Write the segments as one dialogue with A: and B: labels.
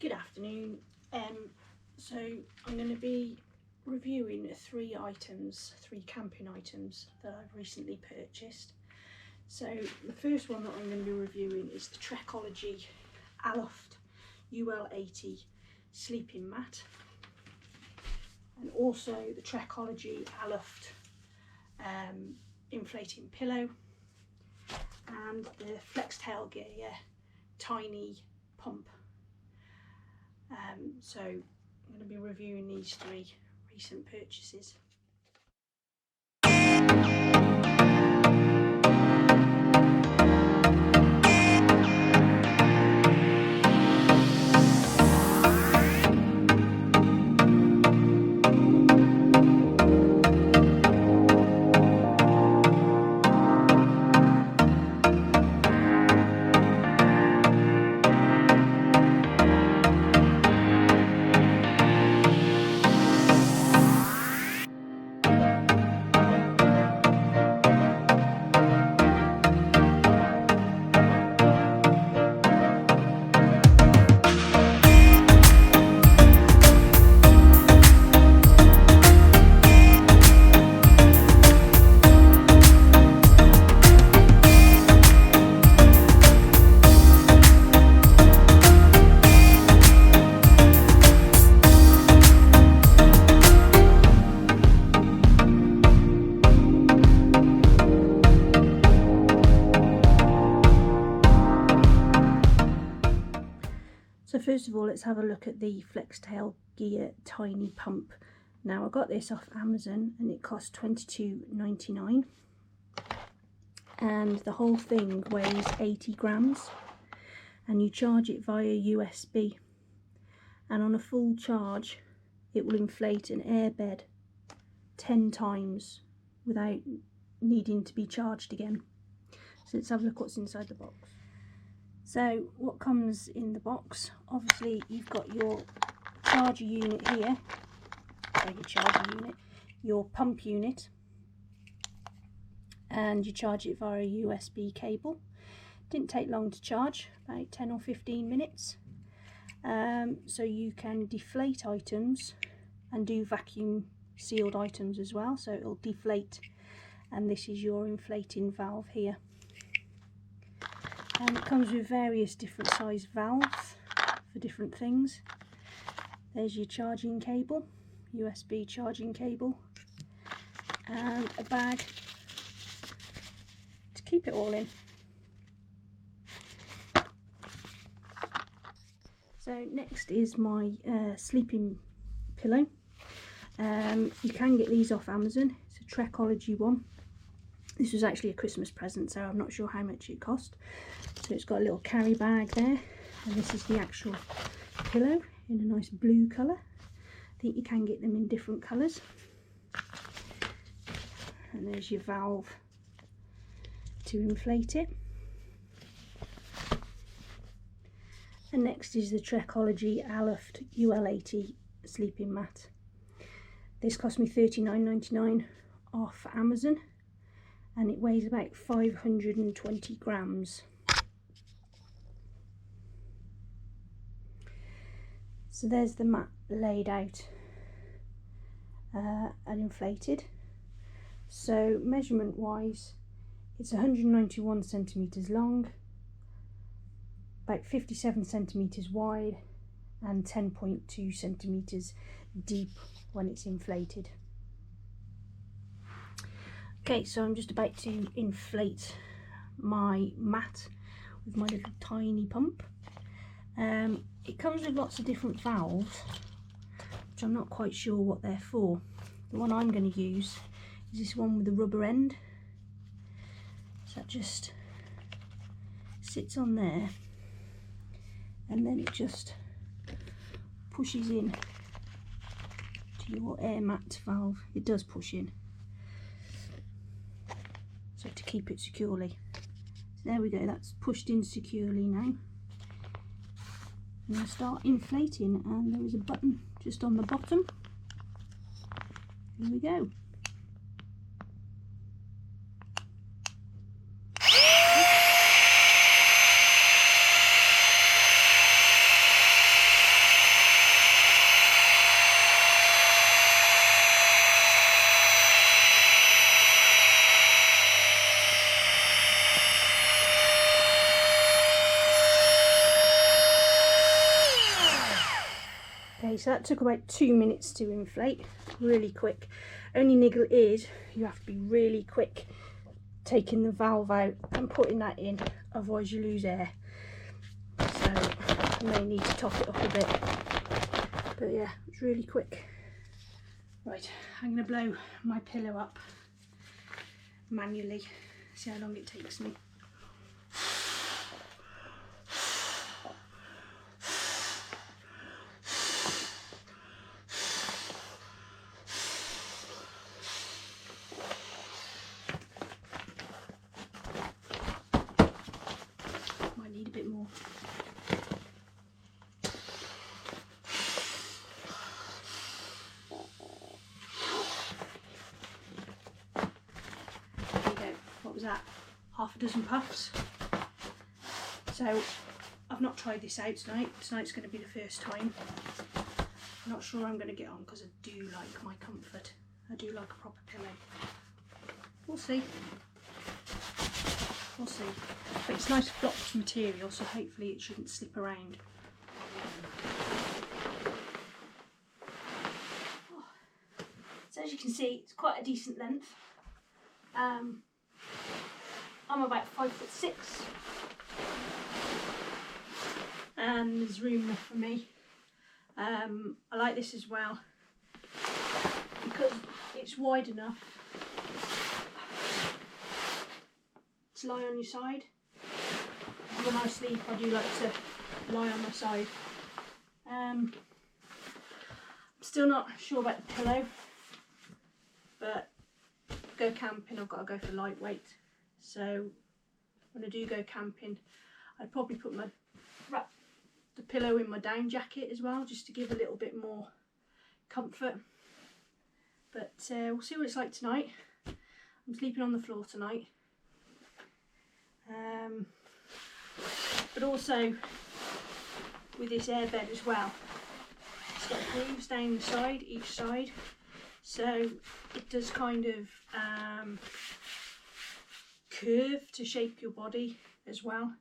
A: Good afternoon. So I'm going to be reviewing three camping items that I've recently purchased. So the first one that I'm going to be reviewing is the Trekology Aluft UL80 sleeping mat, and also the Trekology Aluft inflating pillow, and the Flextailgear tiny pump. So I'm going to be reviewing these three recent purchases. So first of all, let's have a look at the Flextailgear tiny pump. Now I got this off Amazon and it cost $22.99, and the whole thing weighs 80 grams, and you charge it via USB, and on a full charge it will inflate an airbed 10 times without needing to be charged again. So let's have a look what's inside the box. So what comes in the box, obviously you've got your charger unit here, your pump unit, and you charge it via a USB cable. Didn't take long to charge, about 10 or 15 minutes. So you can deflate items and do vacuum sealed items as well, so it'll deflate, and this is your inflating valve here. And it comes with various different size valves for different things. There's your charging cable, USB charging cable, and a bag to keep it all in. So next is my sleeping pillow. You can get these off Amazon. It's a Trekology one. This was actually a Christmas present, so I'm not sure how much it cost. So it's got a little carry bag there, and this is the actual pillow in a nice blue colour. I think you can get them in different colours. And there's your valve to inflate it. And next is the Trekology Aluft UL80 sleeping mat. This cost me $39.99 off Amazon, and it weighs about 520 grams. So there's the mat laid out and inflated. So measurement wise, it's 191 centimetres long, about 57 centimetres wide, and 10.2 centimetres deep when it's inflated. Okay, so I'm just about to inflate my mat with my little tiny pump. It comes with lots of different valves, which I'm not quite sure what they're for. The one I'm going to use is this one with the rubber end. So that just sits on there, and then it just pushes in to your air mat valve. It does push in, so to keep it securely. So there we go, that's pushed in securely now. And I start inflating, and there is a button just on the bottom. Here we go. so that took about 2 minutes to inflate, really quick. Only niggle is you have to be really quick taking the valve out and putting that in, otherwise you lose air. So I may need to top it up a bit, but yeah, it's really quick. Right, I'm going to blow my pillow up manually, see how long it takes me. Might need a bit more. What was that? Half a dozen puffs. So I've not tried this out tonight. Tonight's going to be the first time. I'm not sure I'm going to get on because I do like my comfort. I do like a proper pillow. We'll see. We'll see. But it's nice flopped material, so hopefully it shouldn't slip around. Oh. So as you can see, it's quite a decent length. I'm about 5'6", and there's room enough for me. I like this as well because it's wide enough to lie on your side. When I sleep, I do like to lie on my side. I'm still not sure about the pillow, but go camping, I've got to go for lightweight. So when I do go camping, I'd probably wrap the pillow in my down jacket as well, just to give a little bit more comfort. But we'll see what it's like tonight. I'm sleeping on the floor tonight. But also with this airbed as well, it's got grooves down the side, each side, so it does kind of curve to shape your body as well.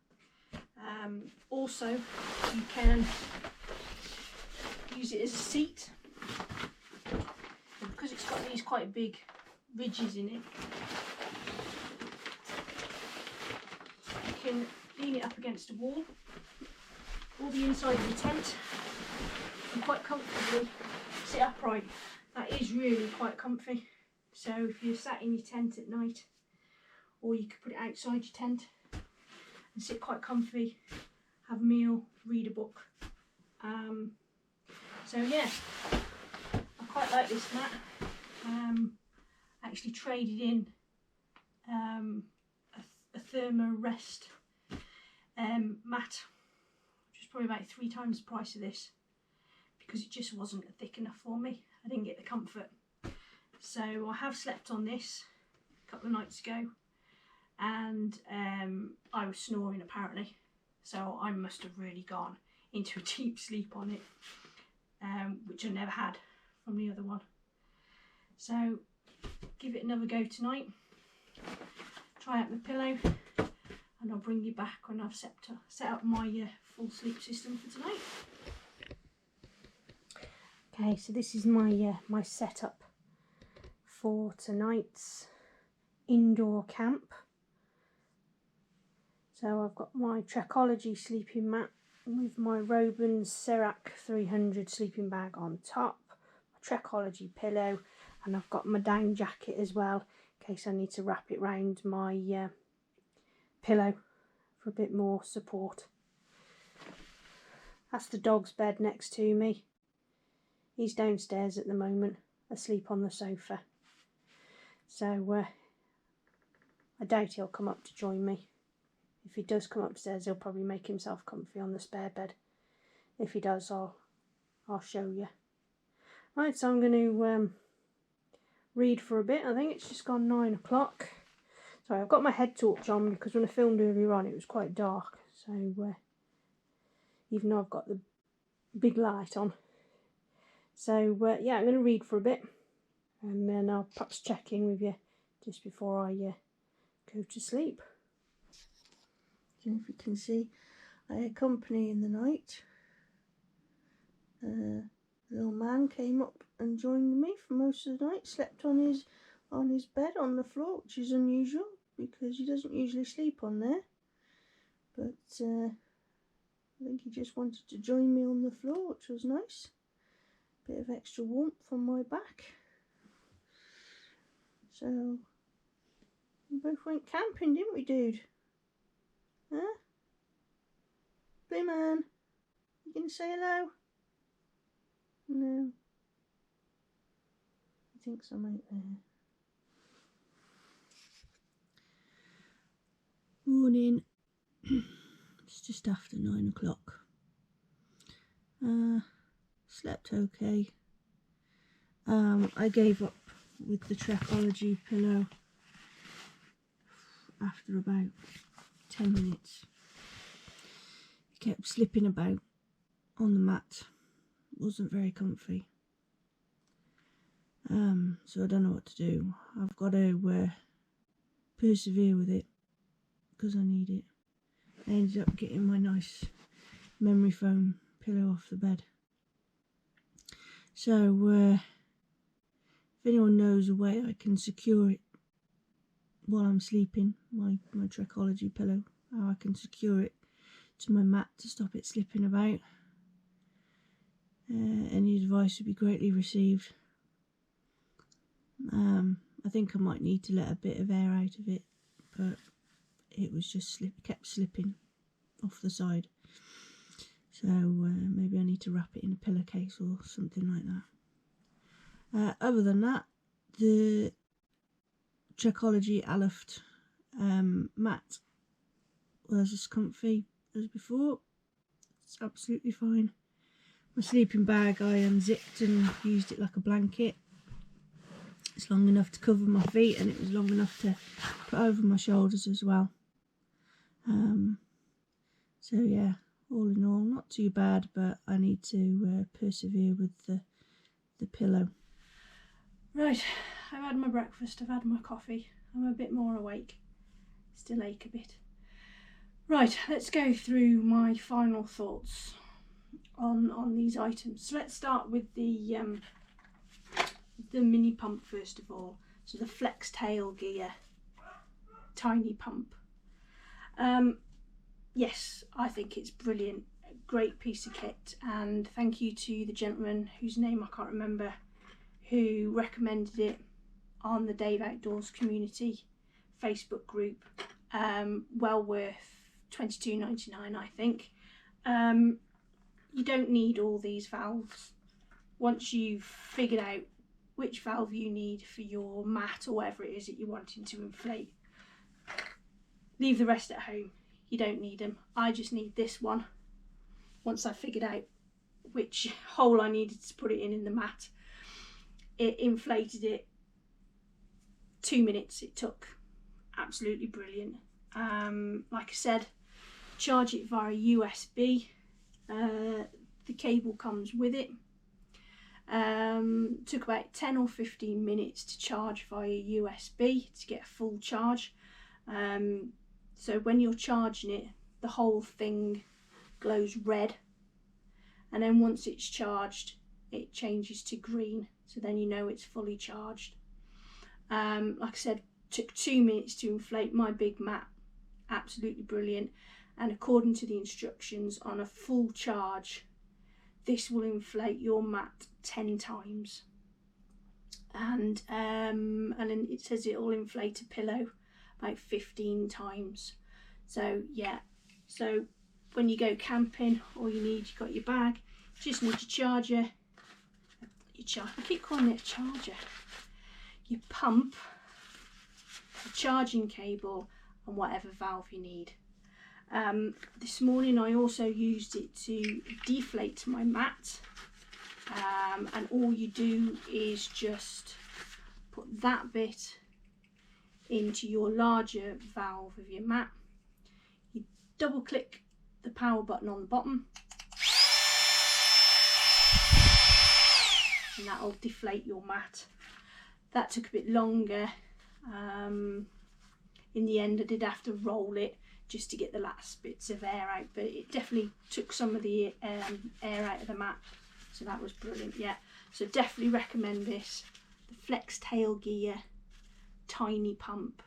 A: Also, you can use it as a seat, and because it's got these quite big ridges in it, you can lean it up against a wall or the inside of the tent and quite comfortably sit upright. That is really quite comfy. So if you're sat in your tent at night, or you could put it outside your tent and sit quite comfy, have a meal, read a book. So yeah, I quite like this mat. I actually traded in a Thermarest mat, which was probably about 3 times the price of this, because it just wasn't thick enough for me. I didn't get the comfort. So I have slept on this a couple of nights ago, and I was snoring apparently, so I must have really gone into a deep sleep on it, which I never had from the other one. So give it another go tonight, try out the pillow, and I'll bring you back when I've set up my full sleep system for tonight. Okay, so this is my my setup for tonight's indoor camp. So I've got my Trekology sleeping mat with my Robin Serac 300 sleeping bag on top, my Trekology pillow, and I've got my down jacket as well in case I need to wrap it round my pillow for a bit more support. That's the dog's bed next to me. He's downstairs at the moment, asleep on the sofa. So I doubt he'll come up to join me. If he does come upstairs, he'll probably make himself comfy on the spare bed. If he does, I'll show you. Right, so I'm going to read for a bit. I think it's just gone 9 o'clock. Sorry, I've got my head torch on because when I filmed earlier on, it was quite dark. So even though I've got the big light on. So yeah, I'm going to read for a bit, and then I'll perhaps check in with you just before I go to sleep. I don't know if you can see, I accompany in the night. Little man came up and joined me for most of the night. Slept on his bed on the floor, which is unusual because he doesn't usually sleep on there. But I think he just wanted to join me on the floor, which was nice. Bit of extra warmth on my back. So we both went camping, didn't we, dude? Huh? Blue man, you gonna say hello? No. He thinks I'm out there. Morning. It's just after 9 o'clock. Slept okay. I gave up with the Trekology pillow after about 10 minutes. It kept slipping about on the mat. It wasn't very comfy. So I don't know what to do. I've got to persevere with it because I need it. I ended up getting my nice memory foam pillow off the bed. So if anyone knows a way I can secure it while I'm sleeping, my Trekology pillow, how I can secure it to my mat to stop it slipping about, any advice would be greatly received. I think I might need to let a bit of air out of it, but it was just kept slipping off the side. So maybe I need to wrap it in a pillowcase or something like that. Other than that, the Trekology Aluft mat was as comfy as before. It's absolutely fine. My sleeping bag, I unzipped and used it like a blanket. It's long enough to cover my feet, and it was long enough to put over my shoulders as well. So yeah, all in all, not too bad, but I need to persevere with the pillow. Right, I've had my breakfast, I've had my coffee, I'm a bit more awake, still ache a bit. Right, let's go through my final thoughts on these items. So let's start with the mini pump first of all. So the Flextailgear tiny pump. Yes, I think it's brilliant, a great piece of kit, and thank you to the gentleman whose name I can't remember who recommended it on the Dave Outdoors community Facebook group. Well worth $22.99, I think. You don't need all these valves. Once you've figured out which valve you need for your mat or whatever it is that you're wanting to inflate, leave the rest at home. You don't need them. I just need this one. Once I figured out which hole I needed to put it in the mat, it inflated it. 2 minutes it took. Absolutely brilliant. Like I said, charge it via USB. The cable comes with it. Took about 10 or 15 minutes to charge via USB to get a full charge. So when you're charging it, the whole thing glows red, and then once it's charged, it changes to green, so then you know it's fully charged. Like I said, took 2 minutes to inflate my big mat. Absolutely brilliant. And according to the instructions, on a full charge, this will inflate your mat 10 times. And then it says it will inflate a pillow about 15 times. So yeah, so when you go camping, all you need, you've got your bag, you just need your charger, I keep calling it a charger, your pump, the charging cable, and whatever valve you need. This morning I also used it to deflate my mat, and all you do is just put that bit into your larger valve of your mat. You double click the power button on the bottom, and that will deflate your mat. That took a bit longer. In the end I did have to roll it just to get the last bits of air out, but it definitely took some of the air out of the mat So that was brilliant. Yeah, so definitely recommend this, the Flextailgear tiny pump.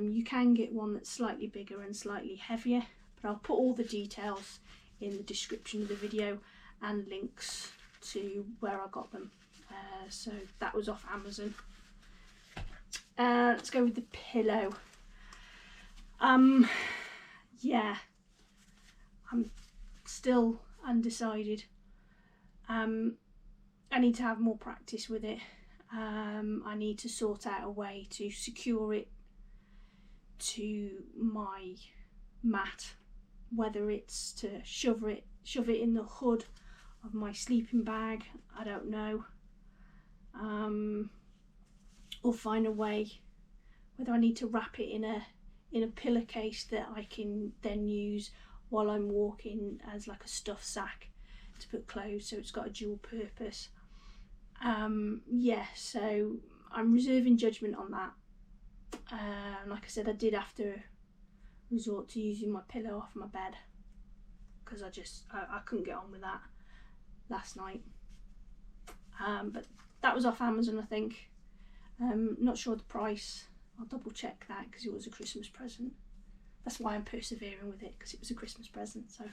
A: You can get one that's slightly bigger and slightly heavier, but I'll put all the details in the description of the video and links to where I got them. So that was off Amazon. Let's go with the pillow. Yeah, I'm still undecided. I need to have more practice with it. I need to sort out a way to secure it to my mat, whether it's to shove it in the hood of my sleeping bag, I don't know, or find a way whether I need to wrap it in a pillowcase that I can then use while I'm walking as like a stuff sack to put clothes, so it's got a dual purpose. Yeah, so I'm reserving judgment on that. Like I said, I did have to resort to using my pillow off my bed because I couldn't get on with that last night. But that was off Amazon, I think. Not sure the price. I'll double check that because it was a Christmas present. That's why I'm persevering with it, because it was a Christmas present. So,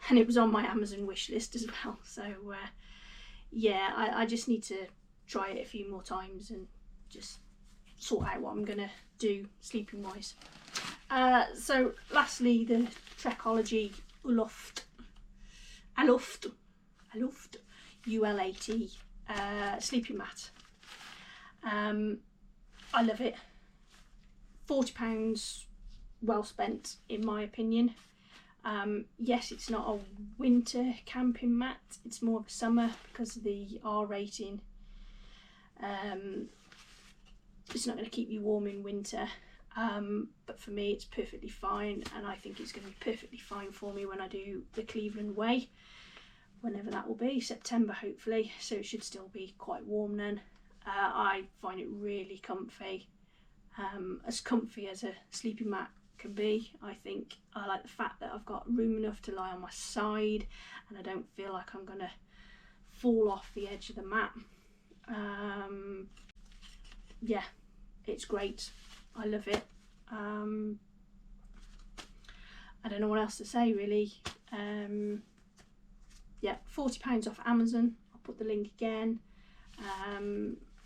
A: and it was on my Amazon wish list as well. So yeah, I just need to try it a few more times and just sort out what I'm gonna do sleeping wise. So lastly, the Trekology Aluft UL80 sleeping mat. I love it. £40 well spent in my opinion. Yes, it's not a winter camping mat, it's more of a summer because of the R rating. It's not going to keep you warm in winter, but for me it's perfectly fine, and I think it's going to be perfectly fine for me when I do the Cleveland Way, whenever that will be, September hopefully, so it should still be quite warm then. I find it really comfy, as comfy as a sleeping mat can be. I think I like the fact that I've got room enough to lie on my side and I don't feel like I'm gonna fall off the edge of the mat. Yeah, it's great. I love it. I don't know what else to say really. Yeah, £40 off Amazon. I'll put the link again.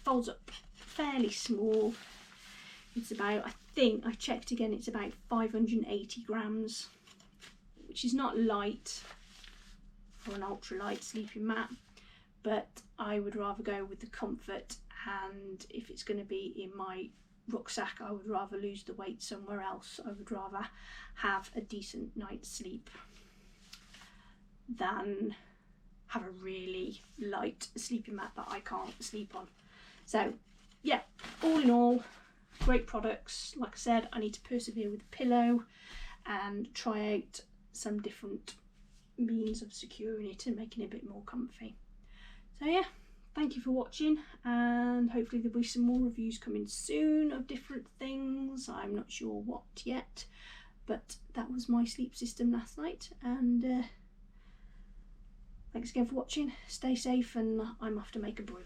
A: Folds up fairly small. It's about, I think I checked again, it's about 580 grams, which is not light for an ultralight sleeping mat, but I would rather go with the comfort, and if it's going to be in my rucksack, I would rather lose the weight somewhere else. I would rather have a decent night's sleep than have a really light sleeping mat that I can't sleep on. So yeah, all in all, great products. Like I said, I need to persevere with the pillow and try out some different means of securing it and making it a bit more comfy. So yeah, thank you for watching, and hopefully there'll be some more reviews coming soon of different things. I'm not sure what yet, but that was my sleep system last night, and thanks again for watching. Stay safe, and I'm off to make a brew.